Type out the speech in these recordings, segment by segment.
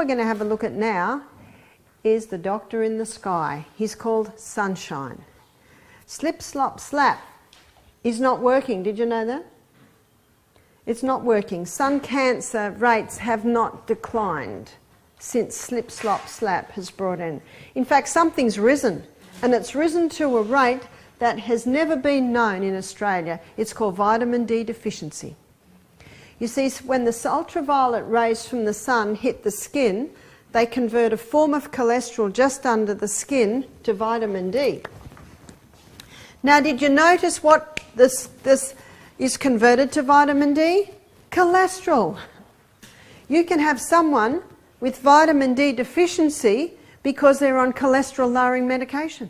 we're going to have a look at now is the doctor in the sky. He's called sunshine. Slip, slop, slap is not working. Did you know that? It's not working. Sun cancer rates have not declined since slip, slop, slap has brought in. In fact, something's risen, and it's risen to a rate that has never been known in Australia. It's called vitamin D deficiency. You see, when the ultraviolet rays from the sun hit the skin, they convert a form of cholesterol just under the skin to vitamin D. Now, did you notice what this is converted to vitamin D? Cholesterol. You can have someone with vitamin D deficiency because they're on cholesterol-lowering medication.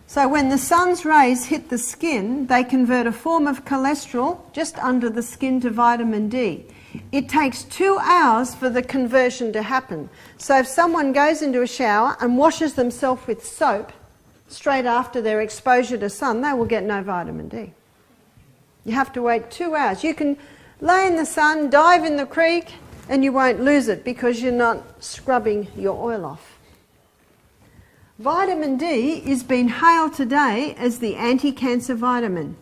So when the sun's rays hit the skin, they convert a form of cholesterol just under the skin to vitamin D. It takes 2 hours for the conversion to happen. So if someone goes into a shower and washes themselves with soap straight after their exposure to sun, they will get no vitamin D. You have to wait 2 hours. You can lay in the sun, dive in the creek, and you won't lose it because you're not scrubbing your oil off. Vitamin D is being hailed today as the anti-cancer vitamin.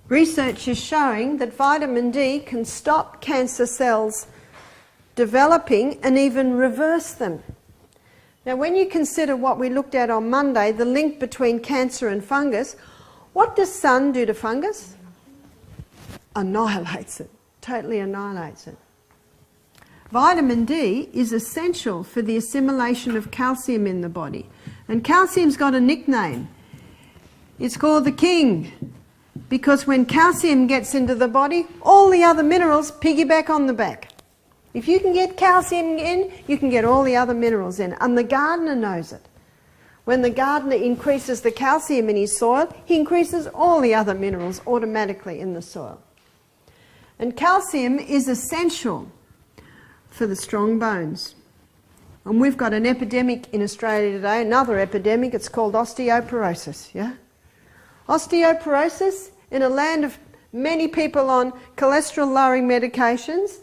Research is showing that vitamin D can stop cancer cells developing and even reverse them. Now, when you consider what we looked at on Monday, the link between cancer and fungus, what does sun do to fungus? Annihilates it, totally annihilates it. Vitamin D is essential for the assimilation of calcium in the body. And calcium's got a nickname. It's called the king, because when calcium gets into the body, all the other minerals piggyback on the back. If you can get calcium in, you can get all the other minerals in. And the gardener knows it. When the gardener increases the calcium in his soil, he increases all the other minerals automatically in the soil. And calcium is essential for the strong bones. And we've got an epidemic in Australia today, another epidemic, it's called osteoporosis, yeah? Osteoporosis in a land of many people on cholesterol-lowering medications,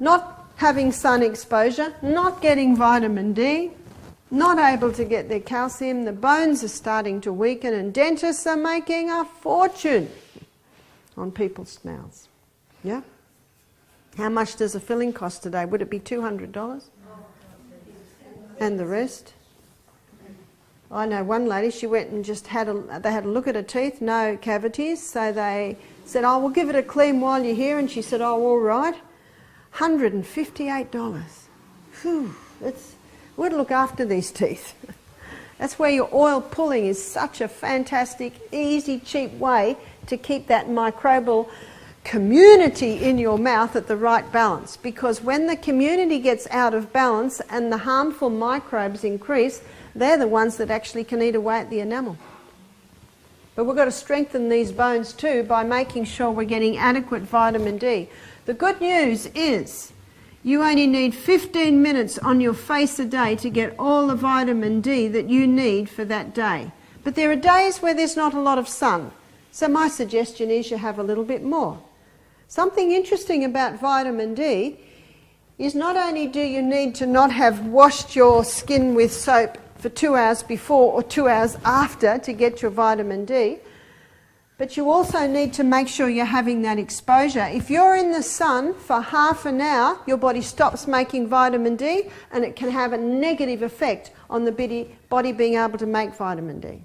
not having sun exposure, not getting vitamin D, not able to get their calcium, the bones are starting to weaken, and dentists are making a fortune on people's mouths, yeah? How much does a filling cost today? Would it be $200? And the rest? I know one lady, she went and just they had a look at her teeth, no cavities, so they said, oh, we'll give it a clean while you're here, and she said, oh, all right. $158. Whew, we'd look after these teeth. That's where your oil pulling is such a fantastic, easy, cheap way to keep that microbial community in your mouth at the right balance, because when the community gets out of balance and the harmful microbes increase, they're the ones that actually can eat away at the enamel. But we've got to strengthen these bones too by making sure we're getting adequate vitamin D. The good news is you only need 15 minutes on your face a day to get all the vitamin D that you need for that day. But there are days where there's not a lot of sun, so my suggestion is you have a little bit more. Something interesting about vitamin D is not only do you need to not have washed your skin with soap for 2 hours before or 2 hours after to get your vitamin D, but you also need to make sure you're having that exposure. If you're in the sun for half an hour, your body stops making vitamin D, and it can have a negative effect on the body being able to make vitamin D.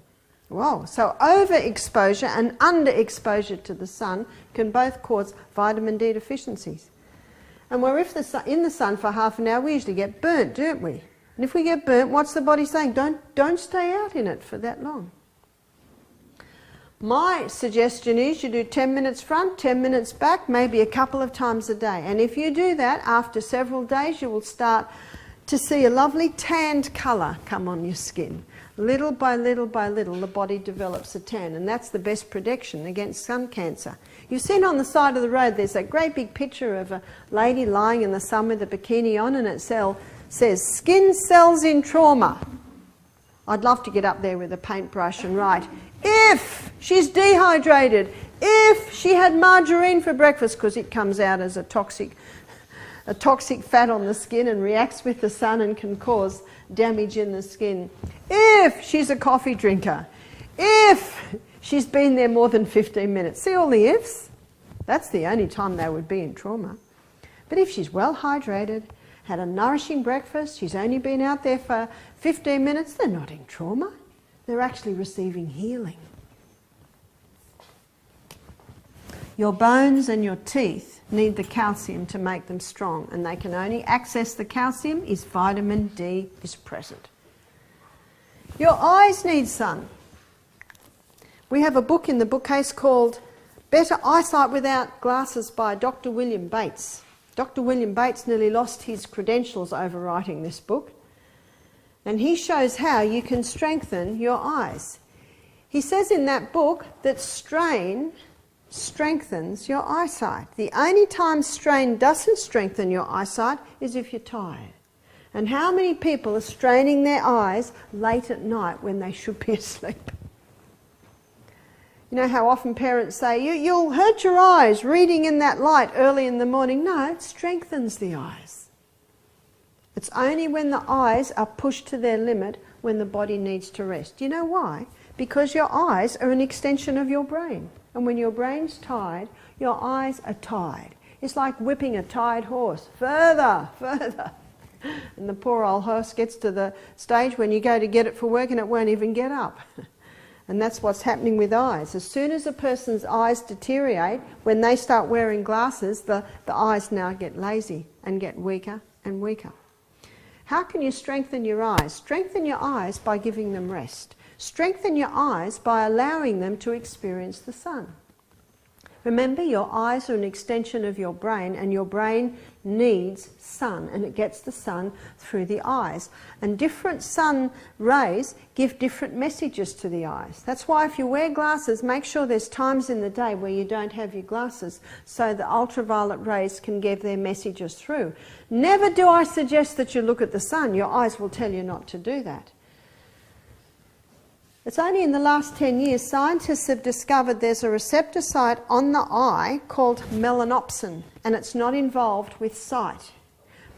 Whoa, so overexposure and underexposure to the sun can both cause vitamin D deficiencies. And we're in the sun for half an hour, we usually get burnt, don't we? And if we get burnt, what's the body saying? Don't stay out in it for that long. My suggestion is you do 10 minutes front, 10 minutes back, maybe a couple of times a day. And if you do that, after several days, you will start to see a lovely tanned colour come on your skin. Little by little by little, the body develops a tan, and that's the best protection against sun cancer. You've seen on the side of the road, there's that great big picture of a lady lying in the sun with a bikini on, and it says, skin cells in trauma. I'd love to get up there with a paintbrush and write, if she's dehydrated, If she had margarine for breakfast, because it comes out as a toxic fat on the skin and reacts with the sun and can cause damage in the skin. If she's a coffee drinker. If she's been there more than 15 minutes. See all the ifs? That's the only time they would be in trauma. But if she's well hydrated, had a nourishing breakfast, she's only been out there for 15 minutes, they're not in trauma. They're actually receiving healing. Your bones and your teeth need the calcium to make them strong, and they can only access the calcium if vitamin D is present. Your eyes need sun. We have a book in the bookcase called Better Eyesight Without Glasses by Dr. William Bates. Dr. William Bates nearly lost his credentials over writing this book. And he shows how you can strengthen your eyes. He says in that book that strain strengthens your eyesight. The only time strain doesn't strengthen your eyesight is if you're tired. And how many people are straining their eyes late at night when they should be asleep? You know how often parents say, you'll hurt your eyes reading in that light early in the morning. No, it strengthens the eyes. It's only when the eyes are pushed to their limit when the body needs to rest. Do you know why? Because your eyes are an extension of your brain. And when your brain's tired, your eyes are tired. It's like whipping a tired horse. Further, further. And the poor old horse gets to the stage when you go to get it for work and it won't even get up. And that's what's happening with eyes. As soon as a person's eyes deteriorate, when they start wearing glasses, the eyes now get lazy and get weaker and weaker. How can you strengthen your eyes? Strengthen your eyes by giving them rest. Strengthen your eyes by allowing them to experience the sun. Remember, your eyes are an extension of your brain, and your brain needs sun, and it gets the sun through the eyes. And different sun rays give different messages to the eyes. That's why if you wear glasses, make sure there's times in the day where you don't have your glasses so the ultraviolet rays can give their messages through. Never do I suggest that you look at the sun. Your eyes will tell you not to do that. It's only in the last 10 years scientists have discovered there's a receptor site on the eye called melanopsin, and it's not involved with sight.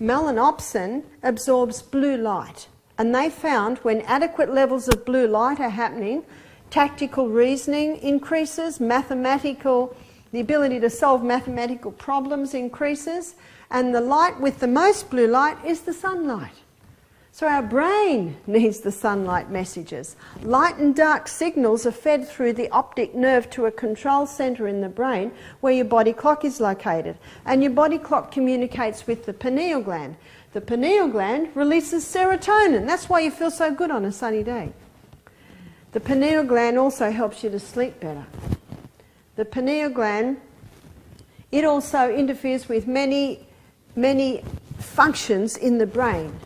Melanopsin absorbs blue light, and they found when adequate levels of blue light are happening, tactical reasoning increases, the ability to solve mathematical problems increases, and the light with the most blue light is the sunlight. So our brain needs the sunlight messages. Light and dark signals are fed through the optic nerve to a control centre in the brain where your body clock is located. And your body clock communicates with the pineal gland. The pineal gland releases serotonin. That's why you feel so good on a sunny day. The pineal gland also helps you to sleep better. The pineal gland, it also interferes with many functions in the brain.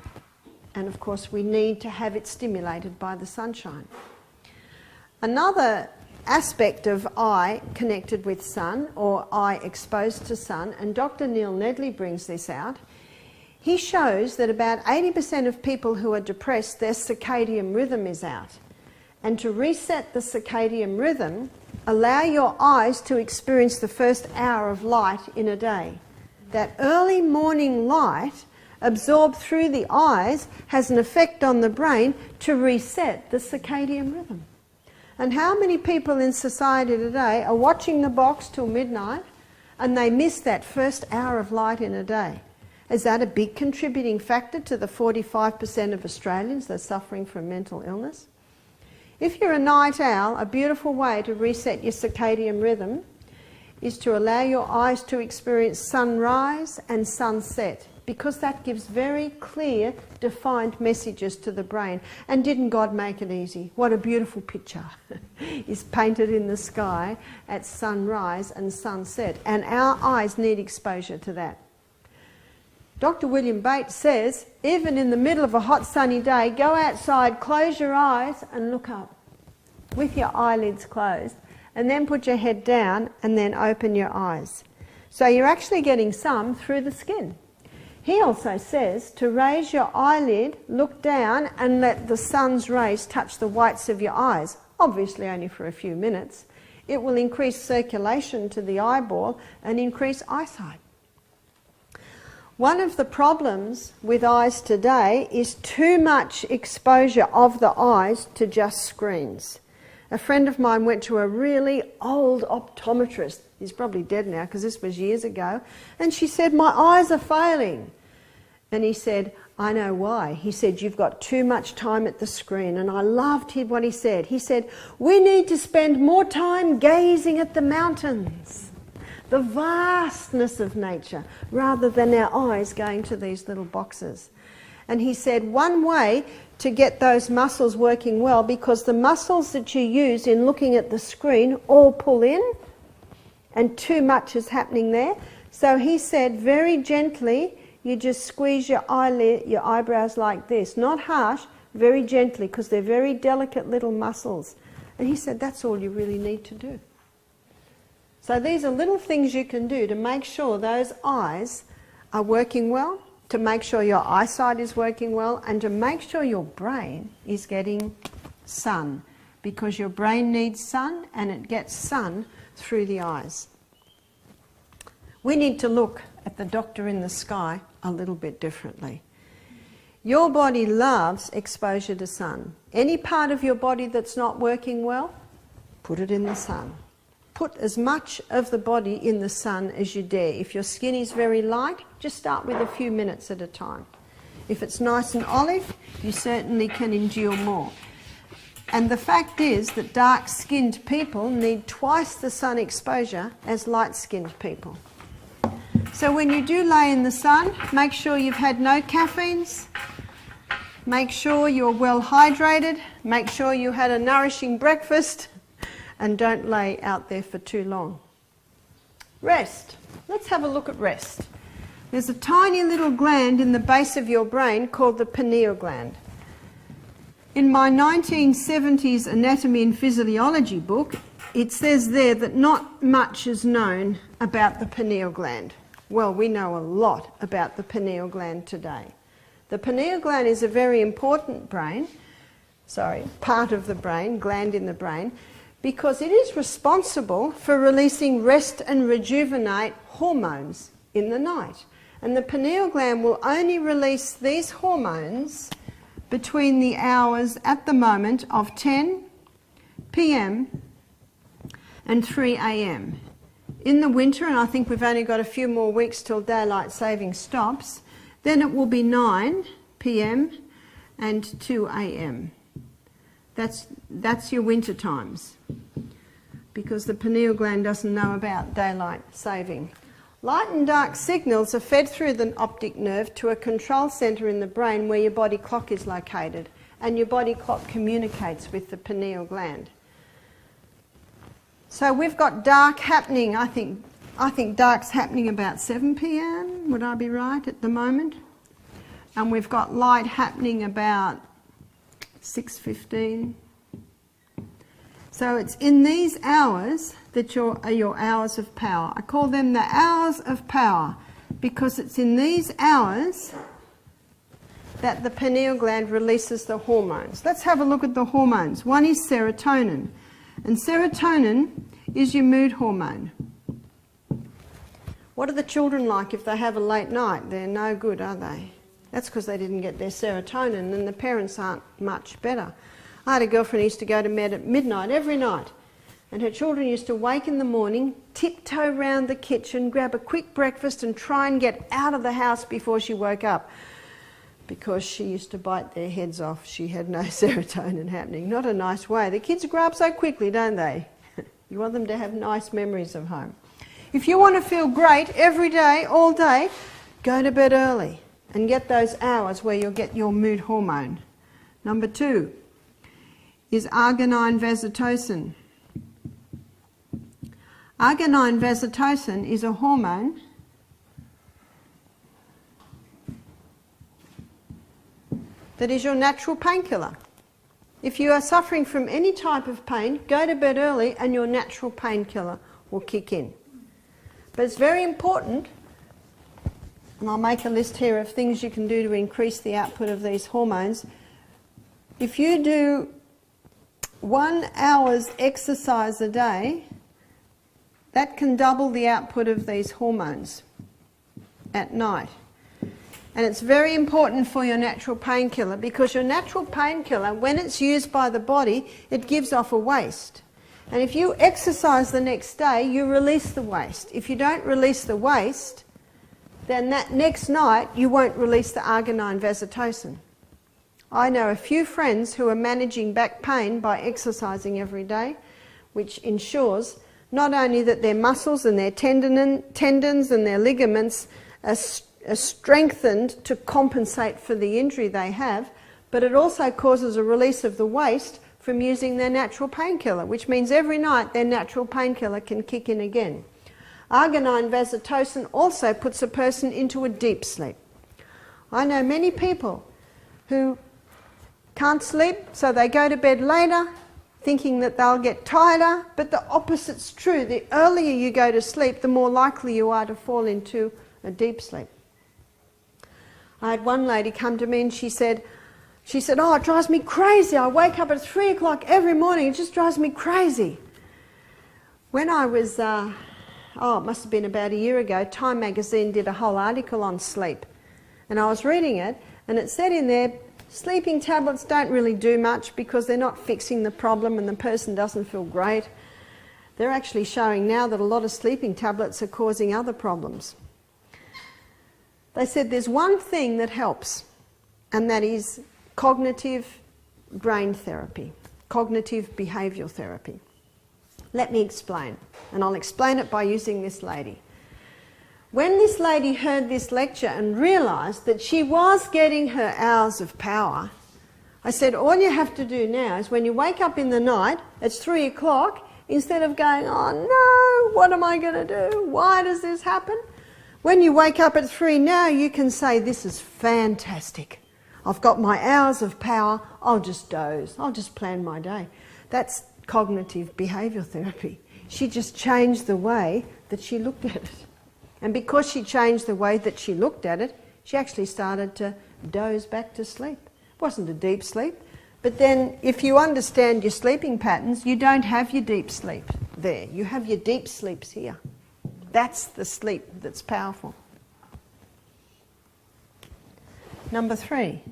And of course we need to have it stimulated by the sunshine. Another aspect of eye connected with sun, or eye exposed to sun, and Dr. Neil Nedley brings this out, he shows that about 80% of people who are depressed, their circadian rhythm is out. And to reset the circadian rhythm, allow your eyes to experience the first hour of light in a day. That early morning light absorbed through the eyes has an effect on the brain to reset the circadian rhythm. And how many people in society today are watching the box till midnight and they miss that first hour of light in a day? Is that a big contributing factor to the 45% of Australians that are suffering from mental illness? If you're a night owl, a beautiful way to reset your circadian rhythm is to allow your eyes to experience sunrise and sunset, because that gives very clear, defined messages to the brain. And didn't God make it easy? What a beautiful picture is painted in the sky at sunrise and sunset. And our eyes need exposure to that. Dr. William Bates says, even in the middle of a hot sunny day, go outside, close your eyes and look up with your eyelids closed, and then put your head down and then open your eyes. So you're actually getting some through the skin. He also says to raise your eyelid, look down and let the sun's rays touch the whites of your eyes, obviously only for a few minutes. it will increase circulation to the eyeball and increase eyesight. One of the problems with eyes today is too much exposure of the eyes to just screens. A friend of mine went to a really old optometrist. He's probably dead now because this was years ago. And she said, "My eyes are failing." And he said, "I know why." He said, "You've got too much time at the screen." And I loved what he said. He said, "We need to spend more time gazing at the mountains, the vastness of nature, rather than our eyes going to these little boxes." And he said one way to get those muscles working well, because the muscles that you use in looking at the screen all pull in and too much is happening there. So he said very gently, you just squeeze your eyelid, your eyebrows like this, not harsh, very gently, because they're very delicate little muscles. And he said that's all you really need to do. So these are little things you can do to make sure those eyes are working well, to make sure your eyesight is working well, and to make sure your brain is getting sun, because your brain needs sun and it gets sun through the eyes. We need to look at the doctor in the sky a little bit differently. Your body loves exposure to sun. Any part of your body that's not working well, put it in the sun. Put as much of the body in the sun as you dare. If your skin is very light, just start with a few minutes at a time. If it's nice and olive, you certainly can endure more. And the fact is that dark-skinned people need twice the sun exposure as light-skinned people. So when you do lay in the sun, make sure you've had no caffeines, make sure you're well hydrated, make sure you had a nourishing breakfast, and don't lay out there for too long. Rest. Let's have a look at rest. There's a tiny little gland in the base of your brain called the pineal gland. In my 1970s anatomy and physiology book, it says there that not much is known about the pineal gland. Well, we know a lot about the pineal gland today. The pineal gland is a very important part of the brain, gland in the brain, because it is responsible for releasing rest and rejuvenate hormones in the night. And the pineal gland will only release these hormones between the hours at the moment of 10 p.m. and 3 a.m. In the winter, and I think we've only got a few more weeks till daylight saving stops, then it will be 9 p.m. and 2 a.m. That's your winter times, because the pineal gland doesn't know about daylight saving. Light and dark signals are fed through the optic nerve to a control centre in the brain where your body clock is located, and your body clock communicates with the pineal gland. So we've got dark happening, I think dark's happening about 7 p.m, would I be right, at the moment? And we've got light happening about 6:15. So it's in these hours that are your hours of power. I call them the hours of power because it's in these hours that the pineal gland releases the hormones. Let's have a look at the hormones. One is serotonin, and serotonin is your mood hormone. What are the children like if they have a late night? They're no good, are they? That's because they didn't get their serotonin, and the parents aren't much better. I had a girlfriend who used to go to bed at midnight every night, and her children used to wake in the morning, tiptoe round the kitchen, grab a quick breakfast and try and get out of the house before she woke up, because she used to bite their heads off. She had no serotonin happening. Not a nice way. The kids grow up so quickly, don't they? You want them to have nice memories of home. If you want to feel great every day, all day, go to bed early and get those hours where you'll get your mood hormone. Number 2 is arginine vasotocin. Arginine vasotocin is a hormone that is your natural painkiller. If you are suffering from any type of pain, go to bed early and your natural painkiller will kick in. But it's very important, and I'll make a list here of things you can do to increase the output of these hormones. If you do 1 hour's exercise a day, that can double the output of these hormones at night. And it's very important for your natural painkiller, because your natural painkiller, when it's used by the body, it gives off a waste. And if you exercise the next day, you release the waste. If you don't release the waste, then that next night you won't release the arginine vasotocin. I know a few friends who are managing back pain by exercising every day, which ensures not only that their muscles and their tendons and their ligaments are strengthened to compensate for the injury they have, but it also causes a release of the waste from using their natural painkiller, which means every night their natural painkiller can kick in again. Arginine vasotocin also puts a person into a deep sleep. I know many people who can't sleep, so they go to bed later thinking that they'll get tighter, but the opposite's true. The earlier you go to sleep, the more likely you are to fall into a deep sleep. I had one lady come to me and she said, oh, it drives me crazy. I wake up at 3 o'clock every morning. It just drives me crazy. When I was, it must have been about a year ago, Time magazine did a whole article on sleep. And I was reading it, and it said in there, sleeping tablets don't really do much because they're not fixing the problem and the person doesn't feel great. They're actually showing now that a lot of sleeping tablets are causing other problems. They said there's one thing that helps, and that is cognitive brain therapy, cognitive behavioural therapy. Let me explain, and I'll explain it by using this lady. When this lady heard this lecture and realised that she was getting her hours of power, I said, all you have to do now is when you wake up in the night, it's 3 o'clock, instead of going, oh no, what am I going to do? Why does this happen? When you wake up at 3 now, you can say, this is fantastic. I've got my hours of power, I'll just doze, I'll just plan my day. That's cognitive behavioural therapy. She just changed the way that she looked at it. And because she changed the way that she looked at it, she actually started to doze back to sleep. It wasn't a deep sleep, but then if you understand your sleeping patterns, you don't have your deep sleep there. You have your deep sleeps here. That's the sleep that's powerful. Number 3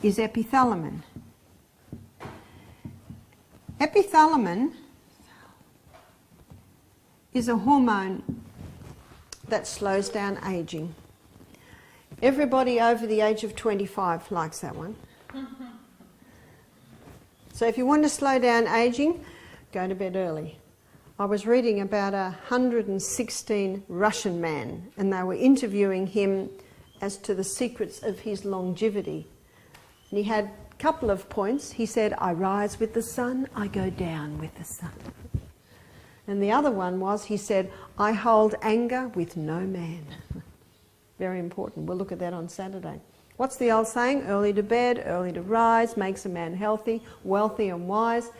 is epithalamin. Epithalamin is a hormone that slows down aging. Everybody over the age of 25 likes that one. So if you want to slow down aging, go to bed early. I was reading about a 116 Russian man, and they were interviewing him as to the secrets of his longevity. And he had a couple of points. He said, I rise with the sun, I go down with the sun. And the other one was, he said, I hold anger with no man. Very important. We'll look at that on Saturday. What's the old saying? Early to bed, early to rise, makes a man healthy, wealthy and wise.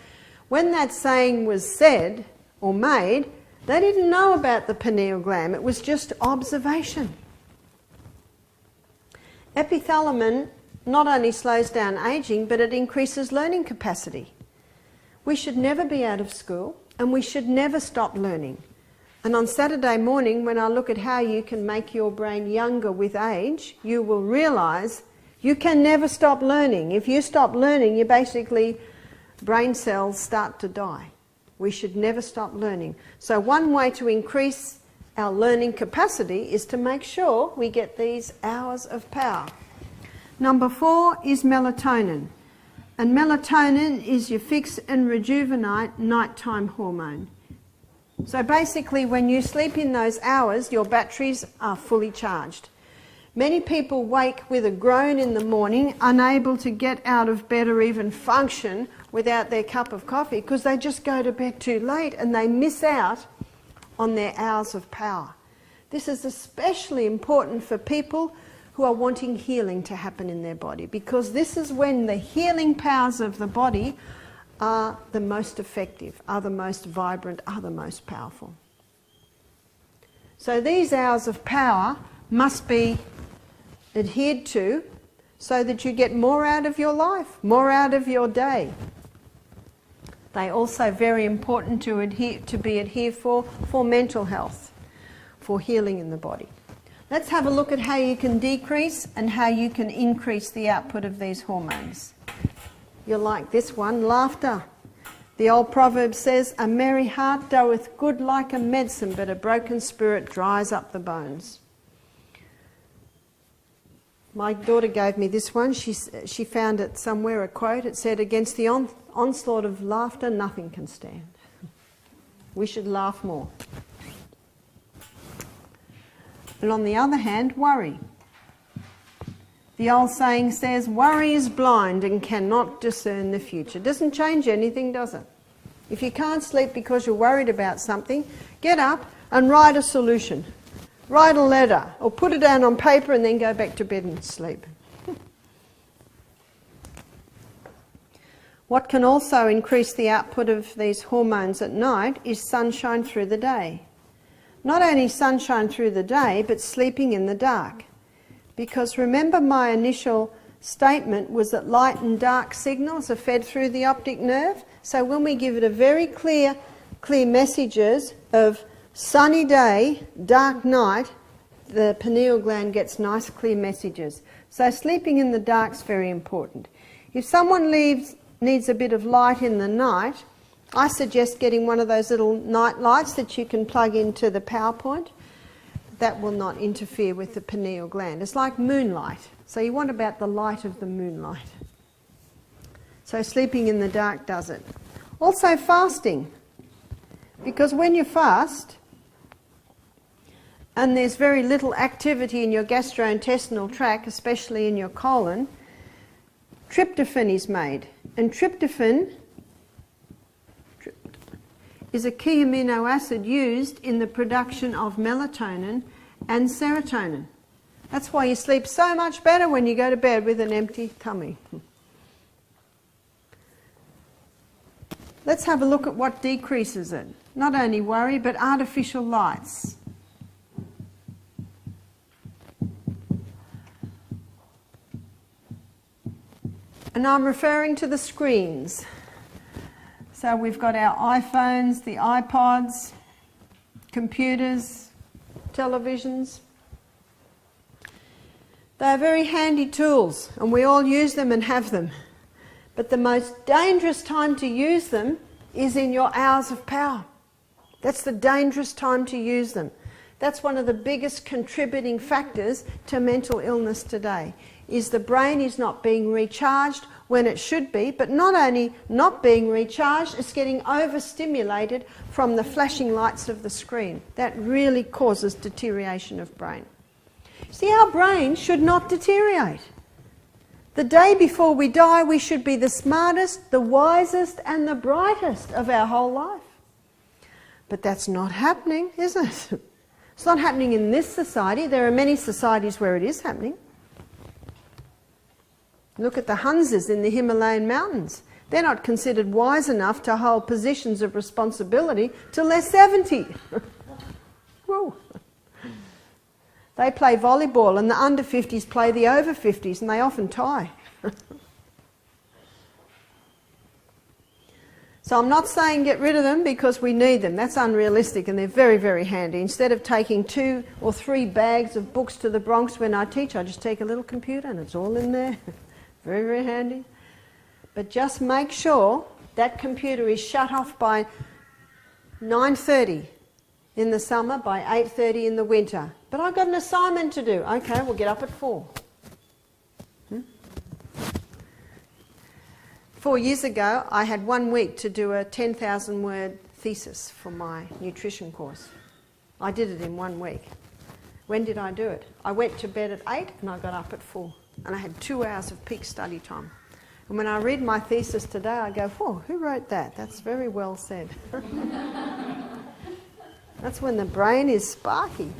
When that saying was said or made, they didn't know about the pineal gland. It was just observation. Epithalamin not only slows down aging, but it increases learning capacity. We should never be out of school, and we should never stop learning. And on Saturday morning, when I look at how you can make your brain younger with age, you will realise you can never stop learning. If you stop learning, you basically, brain cells start to die. We should never stop learning. So one way to increase our learning capacity is to make sure we get these hours of power. Number 4 is melatonin. And melatonin is your fix and rejuvenate nighttime hormone. So basically when you sleep in those hours, your batteries are fully charged. Many people wake with a groan in the morning, unable to get out of bed or even function without their cup of coffee because they just go to bed too late and they miss out on their hours of power. This is especially important for people who are wanting healing to happen in their body, because this is when the healing powers of the body are the most effective, are the most vibrant, are the most powerful. So these hours of power must be adhered to so that you get more out of your life, more out of your day. They're also very important to be adhered for mental health, for healing in the body. Let's have a look at how you can decrease and how you can increase the output of these hormones. You'll like this one, laughter. The old proverb says, "A merry heart doeth good like a medicine, but a broken spirit dries up the bones." My daughter gave me this one. She found it somewhere, a quote. It said, "Against the onslaught of laughter, nothing can stand." We should laugh more. But on the other hand, worry. The old saying says, "Worry is blind and cannot discern the future." Doesn't change anything, does it? If you can't sleep because you're worried about something, get up and write a solution. Write a letter or put it down on paper and then go back to bed and sleep. What can also increase the output of these hormones at night is sunshine through the day. Not only sunshine through the day, but sleeping in the dark. Because remember my initial statement was that light and dark signals are fed through the optic nerve. So when we give it a very clear messages of sunny day, dark night, the pineal gland gets nice clear messages. So sleeping in the dark is very important. If someone needs a bit of light in the night, I suggest getting one of those little night lights that you can plug into the power point. That will not interfere with the pineal gland. It's like moonlight. So you want about the light of the moonlight. So sleeping in the dark does it. Also fasting. Because when you fast, and there's very little activity in your gastrointestinal tract, especially in your colon, tryptophan is made. And tryptophan is a key amino acid used in the production of melatonin and serotonin. That's why you sleep so much better when you go to bed with an empty tummy. Let's have a look at what decreases it. Not only worry, but artificial lights. And I'm referring to the screens. So we've got our iPhones, the iPods, computers, televisions. They are very handy tools and we all use them and have them. But the most dangerous time to use them is in your hours of power. That's the dangerous time to use them. That's one of the biggest contributing factors to mental illness today, is the brain is not being recharged when it should be, but not only not being recharged, it's getting overstimulated from the flashing lights of the screen. That really causes deterioration of brain. See, our brain should not deteriorate. The day before we die, we should be the smartest, the wisest, and the brightest of our whole life. But that's not happening, is it? It's not happening in this society. There are many societies where it is happening. Look at the Hunzas in the Himalayan mountains. They're not considered wise enough to hold positions of responsibility till they're 70. Whoa. They play volleyball and the under 50s play the over 50s and they often tie. So I'm not saying get rid of them because we need them. That's unrealistic and they're very, very handy. Instead of taking 2 or 3 bags of books to the Bronx when I teach, I just take a little computer and it's all in there. Very, very handy. But just make sure that computer is shut off by 9:30 in the summer, by 8:30 in the winter. But I've got an assignment to do. Okay, we'll get up at 4. 4 years ago, I had 1 week to do a 10,000 word thesis for my nutrition course. I did it in 1 week. When did I do it? I went to bed at 8 and I got up at 4. And I had 2 hours of peak study time. And when I read my thesis today, I go, whoa, who wrote that? That's very well said. That's when the brain is sparky.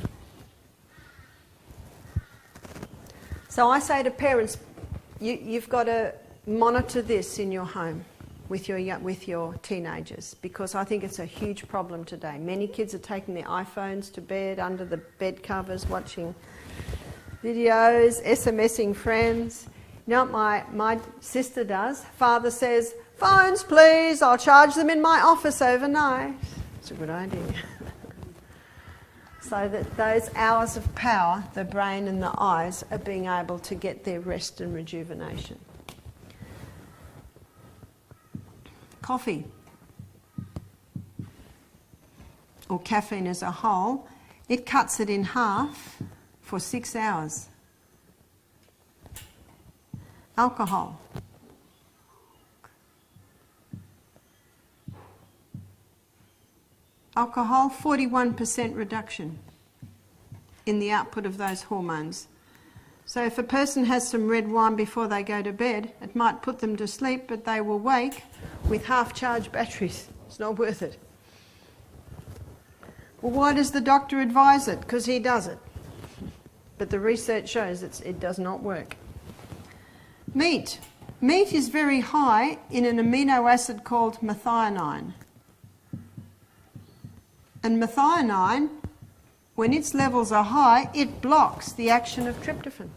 So I say to parents, you've got to monitor this in your home with your teenagers, because I think it's a huge problem today. Many kids are taking their iPhones to bed, under the bed covers, watching Phones, please. I'll charge them in my office overnight. It's a good idea. So that those hours of power, the brain and the eyes, are being able to get their rest and rejuvenation. Coffee, or caffeine as a whole, it cuts it in half for 6 hours. Alcohol. Alcohol, 41% reduction in the output of those hormones. So if a person has some red wine before they go to bed, it might put them to sleep, but they will wake with half-charged batteries. It's not worth it. Well, why does the doctor advise it? Because he does it. But the research shows it does not work. Meat. Meat is very high in an amino acid called methionine. And methionine, when its levels are high, it blocks the action of tryptophan.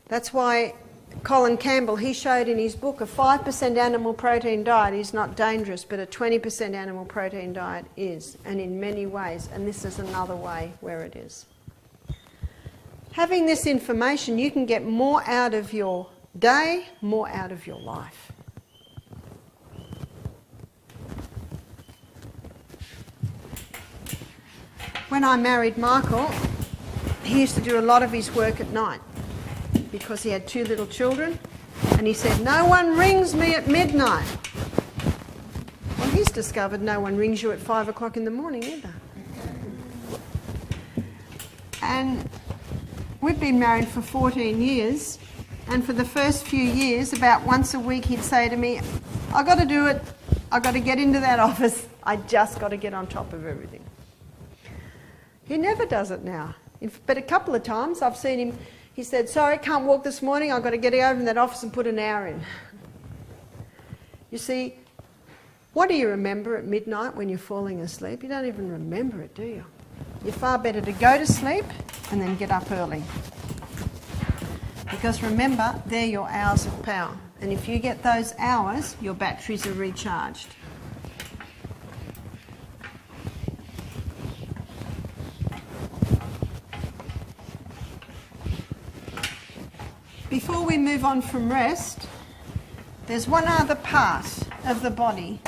That's why Colin Campbell, he showed in his book, a 5% animal protein diet is not dangerous, but a 20% animal protein diet is, and in many ways, and this is another way where it is. Having this information, you can get more out of your day, more out of your life. When I married Michael, he used to do a lot of his work at night because he had 2 little children, and he said, "No one rings me at midnight." Well, he's discovered no one rings you at 5 o'clock in the morning either. And we've been married for 14 years, and for the first few years, about once a week, he'd say to me, "I've got to do it. I've got to get into that office. I just got to get on top of everything." He never does it now. But a couple of times I've seen him, he said, "Sorry, can't walk this morning. I've got to get over in that office and put an hour in." You see, what do you remember at midnight when you're falling asleep? You don't even remember it, do you? You're far better to go to sleep and then get up early. Because remember, they're your hours of power. And if you get those hours, your batteries are recharged. Before we move on from rest, there's one other part of the body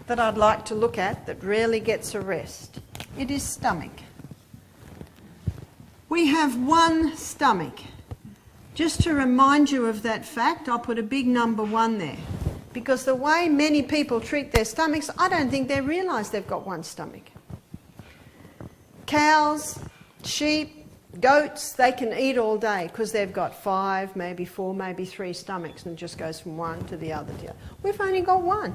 that I'd like to look at that rarely gets a rest. It is stomach. We have one stomach. Just to remind you of that fact, I'll put a big number 1 there. Because the way many people treat their stomachs, I don't think they realise they've got one stomach. Cows, sheep, goats, they can eat all day because they've got 5, maybe 4, maybe 3 stomachs, and it just goes from one to the other. We've only got one.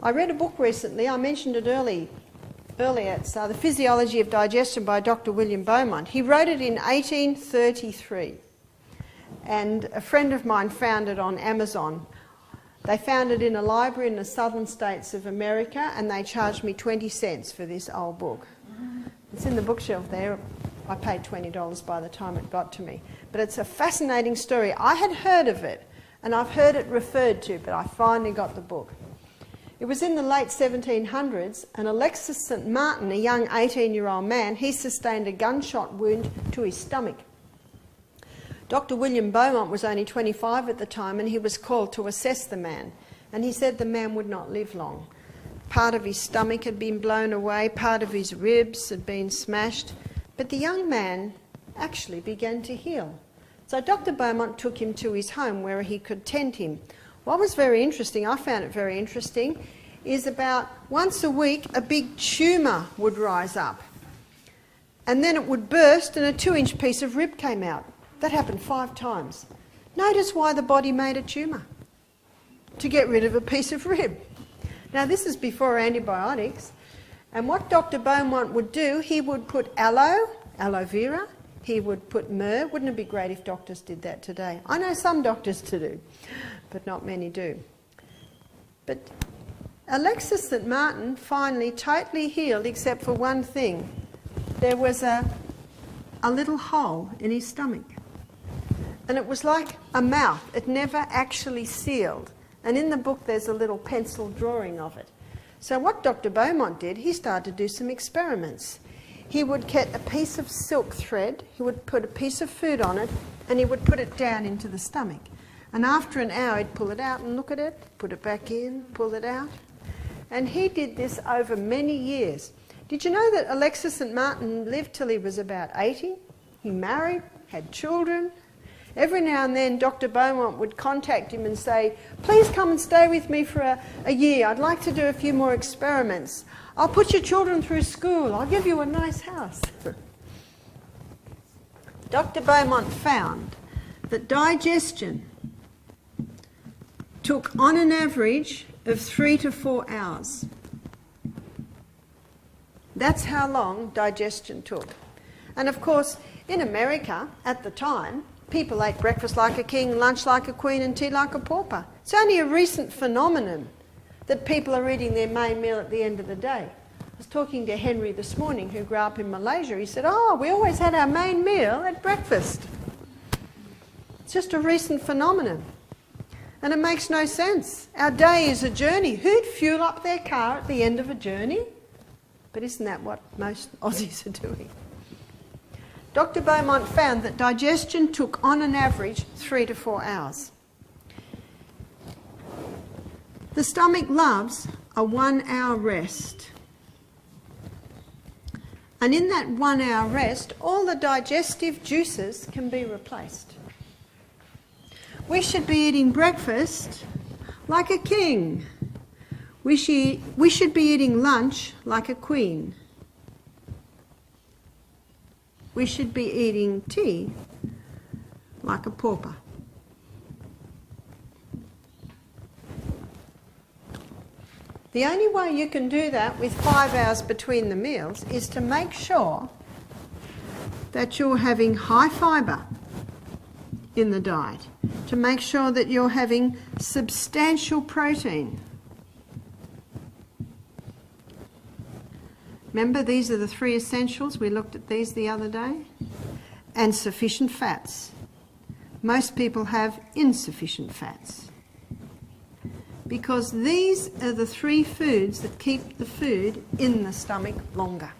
I read a book recently, I mentioned it earlier, it's The Physiology of Digestion by Dr. William Beaumont. He wrote it in 1833, and a friend of mine found it on Amazon. They found it in a library in the southern states of America, and they charged me 20 cents for this old book. It's in the bookshelf there. I paid $20 by the time it got to me. But it's a fascinating story. I had heard of it, and I've heard it referred to, but I finally got the book. It was in the late 1700s, and Alexis St. Martin, a young 18-year-old man, he sustained a gunshot wound to his stomach. Dr. William Beaumont was only 25 at the time, and he was called to assess the man. And he said the man would not live long. Part of his stomach had been blown away, part of his ribs had been smashed, but the young man actually began to heal. So Dr. Beaumont took him to his home where he could tend him. What was very interesting, I found it very interesting, is about once a week a big tumour would rise up, and then it would burst and a 2-inch piece of rib came out. That happened 5 times. Notice why the body made a tumour. To get rid of a piece of rib. Now this is before antibiotics, and what Dr. Beaumont would do, he would put aloe vera, he would put myrrh. Wouldn't it be great if doctors did that today? I know some doctors do, but not many do. But Alexis St. Martin finally totally healed except for one thing. There was a little hole in his stomach. And it was like a mouth. It never actually sealed. And in the book there's a little pencil drawing of it. So what Dr. Beaumont did, he started to do some experiments. He would get a piece of silk thread, he would put a piece of food on it, and he would put it down into the stomach. And after an hour he'd pull it out and look at it, put it back in, pull it out. And he did this over many years. Did you know that Alexis St. Martin lived till he was about 80? He married, had children. Every now and then Dr. Beaumont would contact him and say, please come and stay with me for a year. I'd like to do a few more experiments. I'll put your children through school. I'll give you a nice house. Dr. Beaumont found that digestion took on an average of 3 to 4 hours. That's how long digestion took. And of course, in America at the time, people ate breakfast like a king, lunch like a queen, and tea like a pauper. It's only a recent phenomenon that people are eating their main meal at the end of the day. I was talking to Henry this morning, who grew up in Malaysia. He said, oh, we always had our main meal at breakfast. It's just a recent phenomenon. And it makes no sense. Our day is a journey. Who'd fuel up their car at the end of a journey? But isn't that what most Aussies are doing? Dr. Beaumont found that digestion took on an average 3 to 4 hours. The stomach loves a 1 hour rest. And in that 1 hour rest, all the digestive juices can be replaced. We should be eating breakfast like a king. We should be eating lunch like a queen. We should be eating tea like a pauper. The only way you can do that with 5 hours between the meals is to make sure that you're having high fibre in the diet, to make sure that you're having substantial protein. Remember, these are the 3 essentials. We looked at these the other day. And sufficient fats. Most people have insufficient fats, because these are the 3 foods that keep the food in the stomach longer.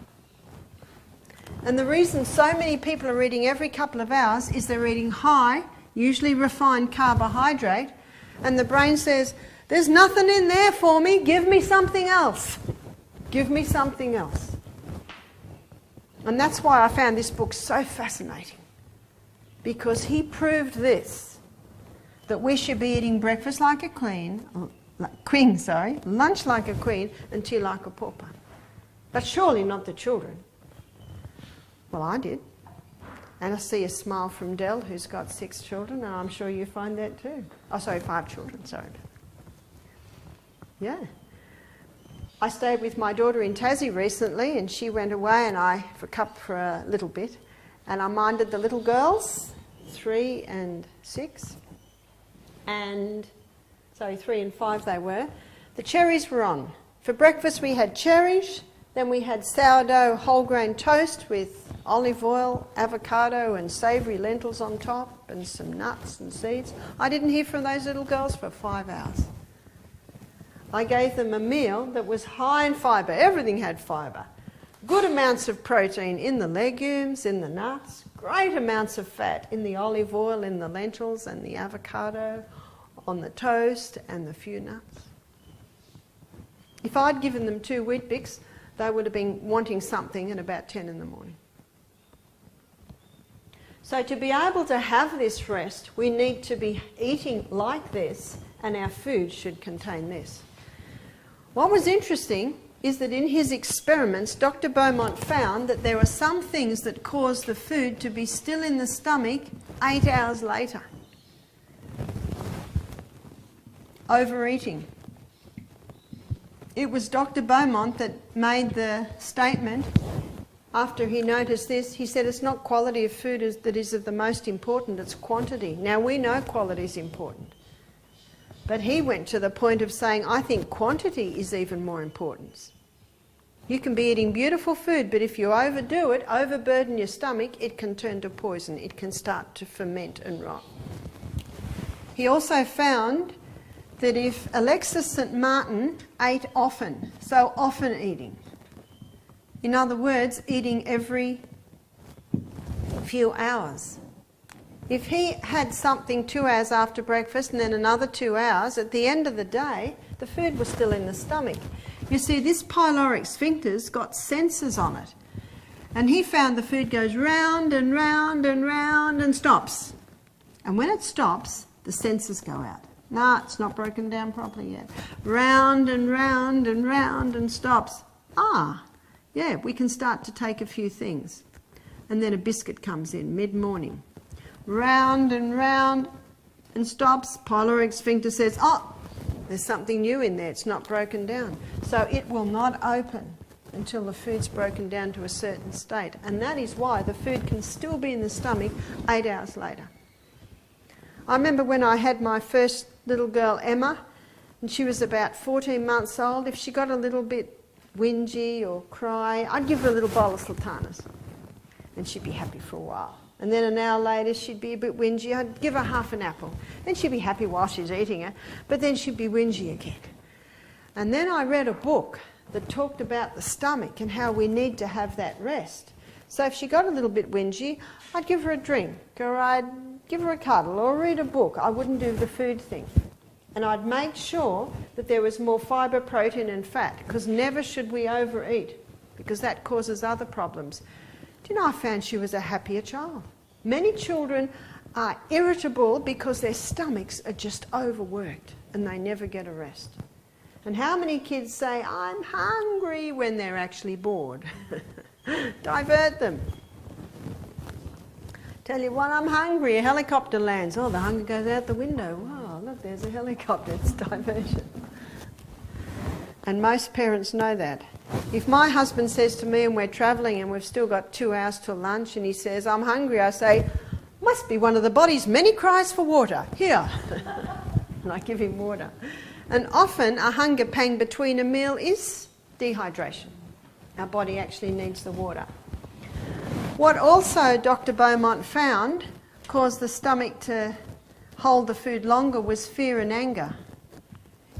And the reason so many people are eating every couple of hours is they're eating high, usually refined carbohydrate, and the brain says, there's nothing in there for me, give me something else. Give me something else. And that's why I found this book so fascinating, because he proved this, that we should be eating breakfast like a queen, lunch like a queen, and tea like a pauper. But surely not the children. Well, I did. And I see a smile from Dell, who's got 6 children, and I'm sure you find that too. Oh, sorry, 5 children, sorry. Yeah. I stayed with my daughter in Tassie recently, and she went away for a little bit, and I minded the little girls, 3 and 6, and 3 and 5 they were. The cherries were on. For breakfast we had cherries, then we had sourdough whole grain toast with olive oil, avocado and savoury lentils on top, and some nuts and seeds. I didn't hear from those little girls for 5 hours. I gave them a meal that was high in fibre. Everything had fibre. Good amounts of protein in the legumes, in the nuts, great amounts of fat in the olive oil, in the lentils and the avocado, on the toast and the few nuts. If I'd given them 2 Weet-Bix, they would have been wanting something at about 10 in the morning. So to be able to have this rest, we need to be eating like this, and our food should contain this. What was interesting is that in his experiments, Dr. Beaumont found that there are some things that cause the food to be still in the stomach 8 hours later. Overeating. It was Dr. Beaumont that made the statement, after he noticed this, he said it's not quality of food that is of the most important, it's quantity. Now we know quality is important. But he went to the point of saying, I think quantity is even more important. You can be eating beautiful food, but if you overdo it, overburden your stomach, it can turn to poison. It can start to ferment and rot. He also found that if Alexis St. Martin ate often, so often eating, in other words, eating every few hours, if he had something 2 hours after breakfast and then another 2 hours, at the end of the day, the food was still in the stomach. You see, this pyloric sphincter's got sensors on it. And he found the food goes round and round and round and stops. And when it stops, the sensors go out. No, it's not broken down properly yet. Round and round and round and stops. Yeah, we can start to take a few things. And then a biscuit comes in mid-morning. Round and stops. Pyloric sphincter says, there's something new in there, it's not broken down. So it will not open until the food's broken down to a certain state. And that is why the food can still be in the stomach 8 hours later. I remember when I had my first little girl, Emma, and she was about 14 months old. If she got a little bit whingy or cry, I'd give her a little bowl of sultanas. And she'd be happy for a while. And then an hour later, she'd be a bit whingy. I'd give her half an apple. Then she'd be happy while she's eating it, but then she'd be whingy again. And then I read a book that talked about the stomach and how we need to have that rest. So if she got a little bit whingy, I'd give her a drink, or I'd give her a cuddle, or read a book. I wouldn't do the food thing. And I'd make sure that there was more fibre, protein and fat, because never should we overeat, because that causes other problems. Do you know, I found she was a happier child. Many children are irritable because their stomachs are just overworked and they never get a rest. And how many kids say, I'm hungry, when they're actually bored? Divert them. Tell you what, I'm hungry, a helicopter lands. Oh, the hunger goes out the window. Wow, look, there's a helicopter. It's diversion. And most parents know that. If my husband says to me, and we're travelling and we've still got 2 hours till lunch, and he says, I'm hungry, I say, must be one of the body's many cries for water. Here. And I give him water. And often a hunger pang between a meal is dehydration. Our body actually needs the water. What also Dr. Beaumont found caused the stomach to hold the food longer was fear and anger.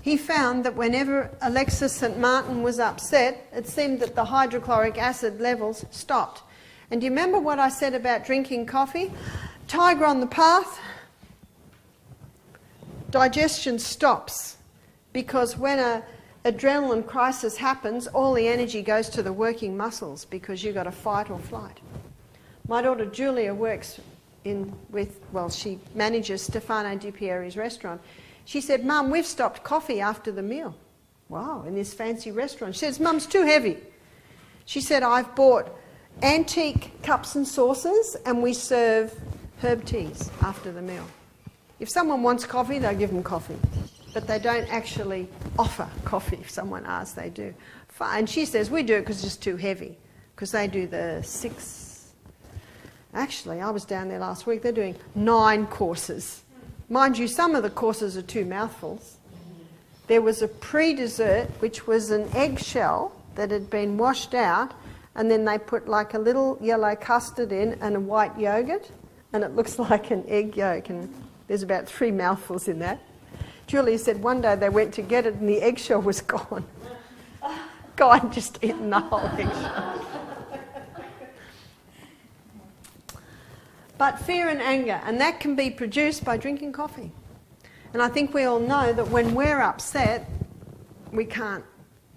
He found that whenever Alexis St. Martin was upset, it seemed that the hydrochloric acid levels stopped. And do you remember what I said about drinking coffee? Tiger on the path, digestion stops, because when an adrenaline crisis happens, all the energy goes to the working muscles because you've got to fight or flight. My daughter Julia works she manages Stefano Di Pieri's restaurant. She said, Mum, we've stopped coffee after the meal. Wow, in this fancy restaurant. She says, Mum's too heavy. She said, I've bought antique cups and saucers and we serve herb teas after the meal. If someone wants coffee, they'll give them coffee. But they don't actually offer coffee. If someone asks, they do. And she says, we do it because it's too heavy. Because they do the 6... Actually, I was down there last week. They're doing 9 courses. Mind you, some of the courses are 2 mouthfuls. There was a pre-dessert, which was an eggshell that had been washed out, and then they put like a little yellow custard in and a white yogurt, and it looks like an egg yolk, and there's about 3 mouthfuls in that. Julia said one day they went to get it and the eggshell was gone. God had just eaten the whole eggshell. But fear and anger, and that can be produced by drinking coffee. And I think we all know that when we're upset, we can't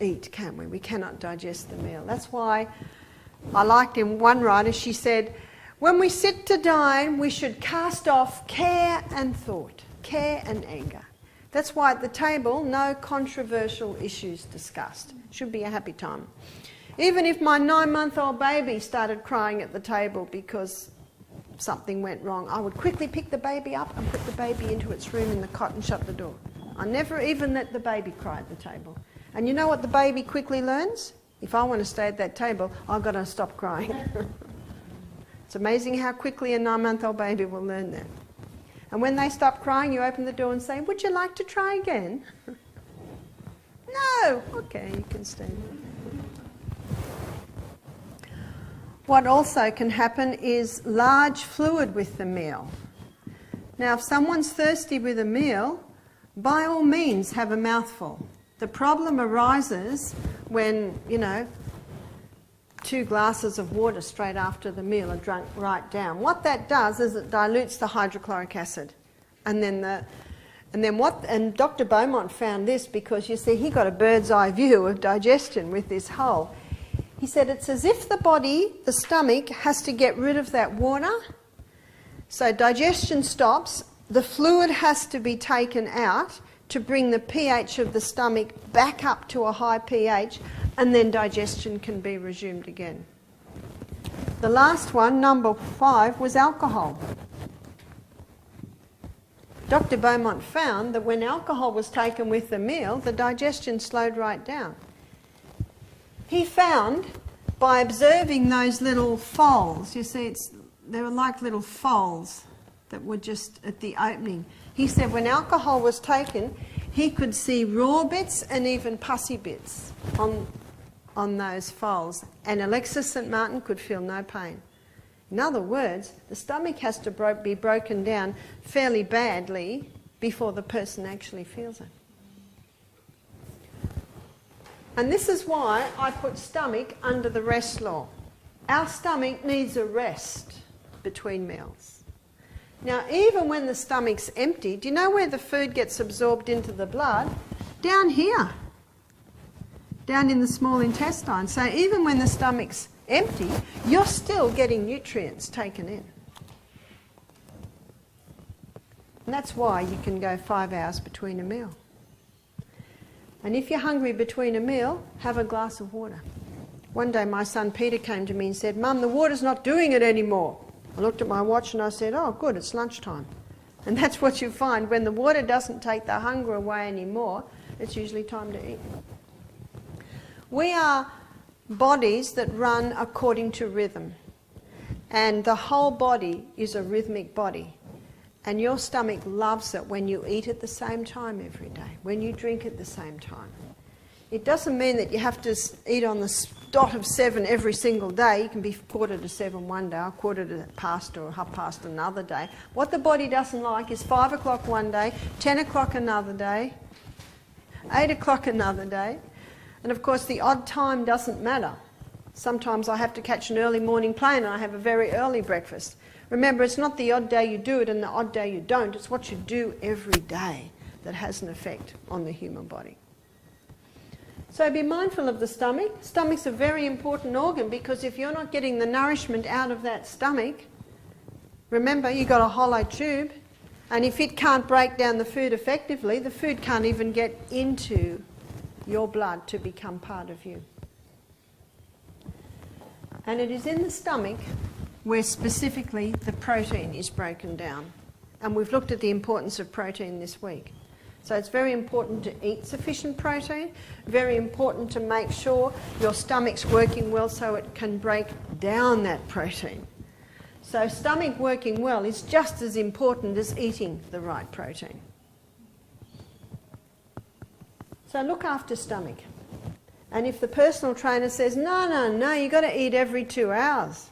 eat, can we? We cannot digest the meal. That's why I liked in one writer, she said, when we sit to dine, we should cast off care and thought, care and anger. That's why at the table, no controversial issues discussed. Should be a happy time. Even if my 9-month-old baby started crying at the table because something went wrong, I would quickly pick the baby up and put the baby into its room in the cot and shut the door. I never even let the baby cry at the table. And you know what the baby quickly learns? If I want to stay at that table, I've got to stop crying. It's amazing how quickly a 9-month-old baby will learn that. And when they stop crying, you open the door and say, would you like to try again? No! Okay, you can stay. what also can happen is large fluid with the meal. Now, if someone's thirsty with a meal, by all means have a mouthful. The problem arises when, 2 glasses of water straight after the meal are drunk right down. What that does is it dilutes the hydrochloric acid. And Dr. Beaumont found this because, you see, he got a bird's eye view of digestion with this hole. He said it's as if the stomach, has to get rid of that water. So digestion stops, the fluid has to be taken out to bring the pH of the stomach back up to a high pH, and then digestion can be resumed again. The last one, number 5, was alcohol. Dr. Beaumont found that when alcohol was taken with the meal, the digestion slowed right down. He found, by observing those little folds, you see, they were like little folds that were just at the opening. He said when alcohol was taken, he could see raw bits and even pussy bits on those folds. And Alexis St. Martin could feel no pain. In other words, the stomach has to be broken down fairly badly before the person actually feels it. And this is why I put stomach under the rest law. Our stomach needs a rest between meals. Now, even when the stomach's empty, do you know where the food gets absorbed into the blood? Down here, down in the small intestine. So even when the stomach's empty, you're still getting nutrients taken in. And that's why you can go 5 hours between a meal. And if you're hungry between a meal, have a glass of water. One day my son Peter came to me and said, "Mum, the water's not doing it anymore." I looked at my watch and I said, "Oh, good, it's lunchtime." And that's what you find. When the water doesn't take the hunger away anymore, it's usually time to eat. We are bodies that run according to rhythm. And the whole body is a rhythmic body. And your stomach loves it when you eat at the same time every day, when you drink at the same time. It doesn't mean that you have to eat on the dot of 7 every single day. You can be 6:45 one day, or 6:45 or 6:30 another day. What the body doesn't like is 5 o'clock one day, 10 o'clock another day, 8 o'clock another day. And of course the odd time doesn't matter. Sometimes I have to catch an early morning plane and I have a very early breakfast. Remember, it's not the odd day you do it and the odd day you don't. It's what you do every day that has an effect on the human body. So be mindful of the stomach. Stomach's a very important organ because if you're not getting the nourishment out of that stomach, remember you've got a hollow tube, and if it can't break down the food effectively, the food can't even get into your blood to become part of you. And it is in the stomach where specifically the protein is broken down. And we've looked at the importance of protein this week. So it's very important to eat sufficient protein, very important to make sure your stomach's working well so it can break down that protein. So stomach working well is just as important as eating the right protein. So look after stomach. And if the personal trainer says, no, you've got to eat every 2 hours,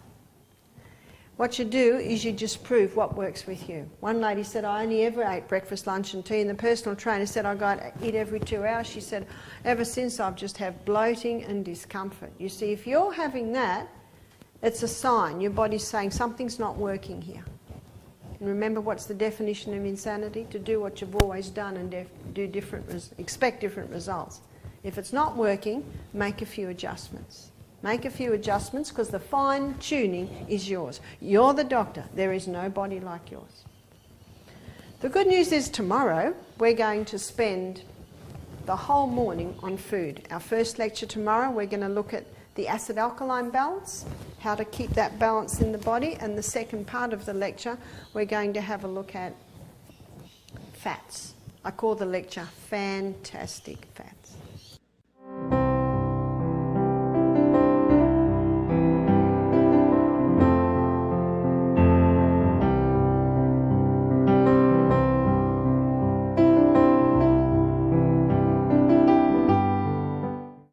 what you do is you just prove what works with you. One lady said, I only ever ate breakfast, lunch and tea, and the personal trainer said, I got to eat every 2 hours. She said, ever since I've just had bloating and discomfort. You see, if you're having that, it's a sign. Your body's saying something's not working here. And remember, what's the definition of insanity? To do what you've always done and expect different results. If it's not working, make a few adjustments. Make a few adjustments because the fine-tuning is yours. You're the doctor. There is no body like yours. The good news is tomorrow we're going to spend the whole morning on food. Our first lecture tomorrow, we're going to look at the acid-alkaline balance, how to keep that balance in the body, and the second part of the lecture, we're going to have a look at fats. I call the lecture Fantastic Fats.